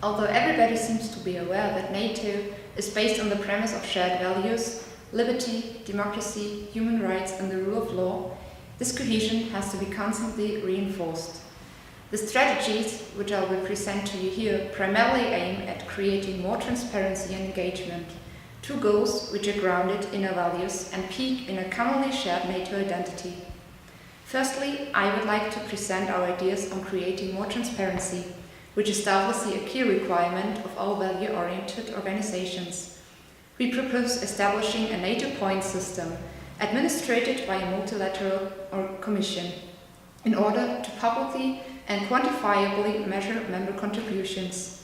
Although everybody seems to be aware that NATO is based on the premise of shared values, liberty, democracy, human rights and the rule of law, this cohesion has to be constantly reinforced. The strategies, which I will present to you here, primarily aim at creating more transparency and engagement, two goals which are grounded in our values and peak in a commonly shared NATO identity. Firstly, I would like to present our ideas on creating more transparency, which is doubtlessly a key requirement of all value-oriented organizations. We propose establishing a NATO point system, administrated by a multilateral commission, in order to publicly and quantifiably measure member contributions.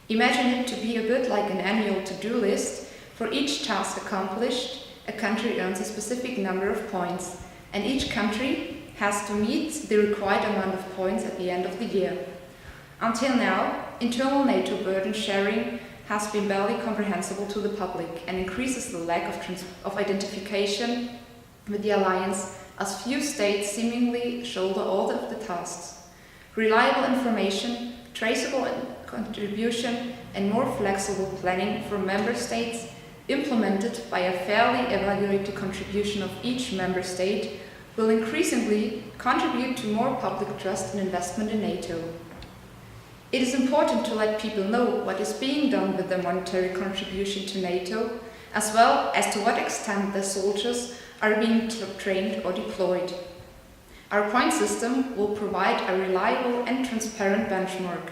Imagine it to be a bit like an annual to-do list. For each task accomplished, a country earns a specific number of points, and each country has to meet the required amount of points at the end of the year. Until now, internal NATO burden sharing has been barely comprehensible to the public and increases the lack of identification with the alliance, as few states seemingly shoulder all of the tasks. Reliable information, traceable contribution, and more flexible planning from member states, implemented by a fairly evaluated contribution of each member state, will increasingly contribute to more public trust and investment in NATO. It is important to let people know what is being done with their monetary contribution to NATO, as well as to what extent their soldiers are being trained or deployed. Our point system will provide a reliable and transparent benchmark.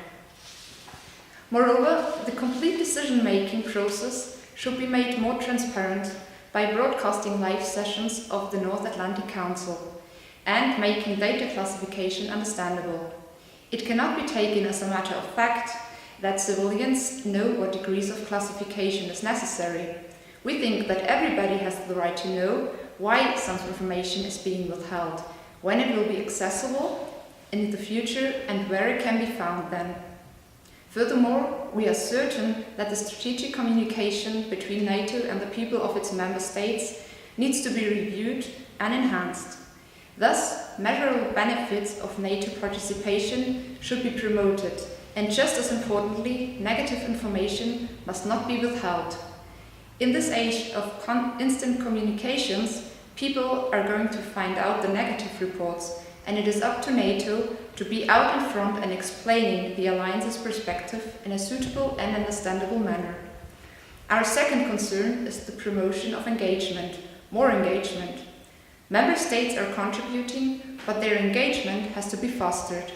Moreover, the complete decision-making process should be made more transparent by broadcasting live sessions of the North Atlantic Council and making data classification understandable. It cannot be taken as a matter of fact that civilians know what degrees of classification is necessary. We think that everybody has the right to know why some information is being withheld, when it will be accessible in the future, and where it can be found then. Furthermore, we are certain that the strategic communication between NATO and the people of its member states needs to be reviewed and enhanced. Thus, measurable benefits of NATO participation should be promoted, and just as importantly, negative information must not be withheld. In this age of instant communications, people are going to find out the negative reports, and it is up to NATO to be out in front and explaining the alliance's perspective in a suitable and understandable manner. Our second concern is the promotion of engagement, more engagement. Member states are contributing, but their engagement has to be fostered.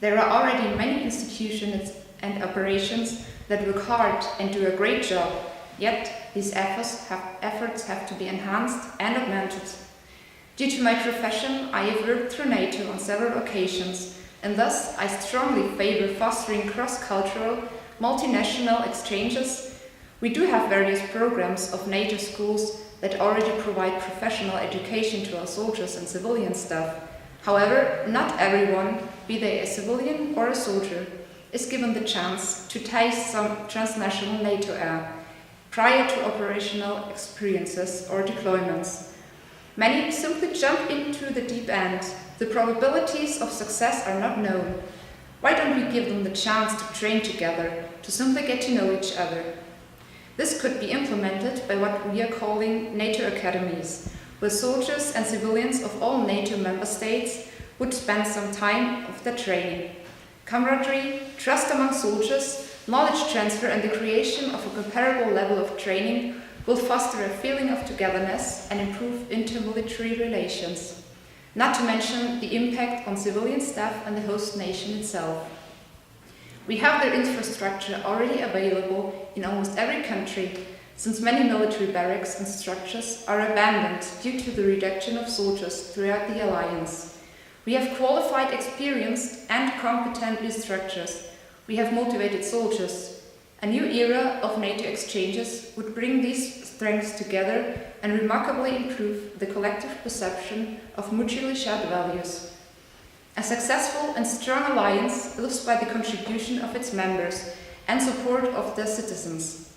There are already many institutions and operations that work hard and do a great job, yet these efforts have to be enhanced and augmented. Due to my profession, I have worked through NATO on several occasions, and thus I strongly favor fostering cross-cultural, multinational exchanges. We do have various programs of NATO schools that already provide professional education to our soldiers and civilian staff. However, not everyone, be they a civilian or a soldier, is given the chance to taste some transnational NATO air prior to operational experiences or deployments. Many simply jump into the deep end. The probabilities of success are not known. Why don't we give them the chance to train together, to simply get to know each other? This could be implemented by what we are calling NATO academies, where soldiers and civilians of all NATO member states would spend some time of their training. Camaraderie, trust among soldiers, knowledge transfer and the creation of a comparable level of training will foster a feeling of togetherness and improve intermilitary relations, not to mention the impact on civilian staff and the host nation itself. We have their infrastructure already available in almost every country, since many military barracks and structures are abandoned due to the reduction of soldiers throughout the alliance. We have qualified, experienced and competent structures. We have motivated soldiers. A new era of NATO exchanges would bring these strengths together and remarkably improve the collective perception of mutually shared values. A successful and strong alliance lives by the contribution of its members and support of their citizens.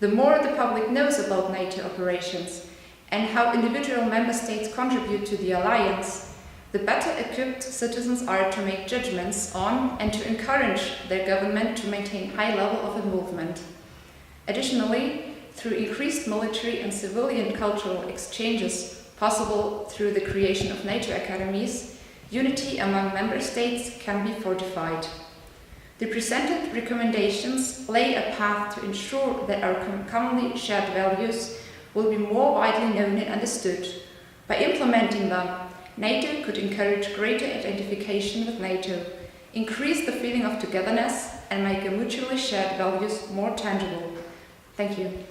The more the public knows about NATO operations and how individual member states contribute to the alliance, the better equipped citizens are to make judgments on and to encourage their government to maintain high level of involvement. Additionally, through increased military and civilian cultural exchanges possible through the creation of NATO academies, unity among member states can be fortified. The presented recommendations lay a path to ensure that our commonly shared values will be more widely known and understood. By implementing them, NATO could encourage greater identification with NATO, increase the feeling of togetherness, and make our mutually shared values more tangible. Thank you.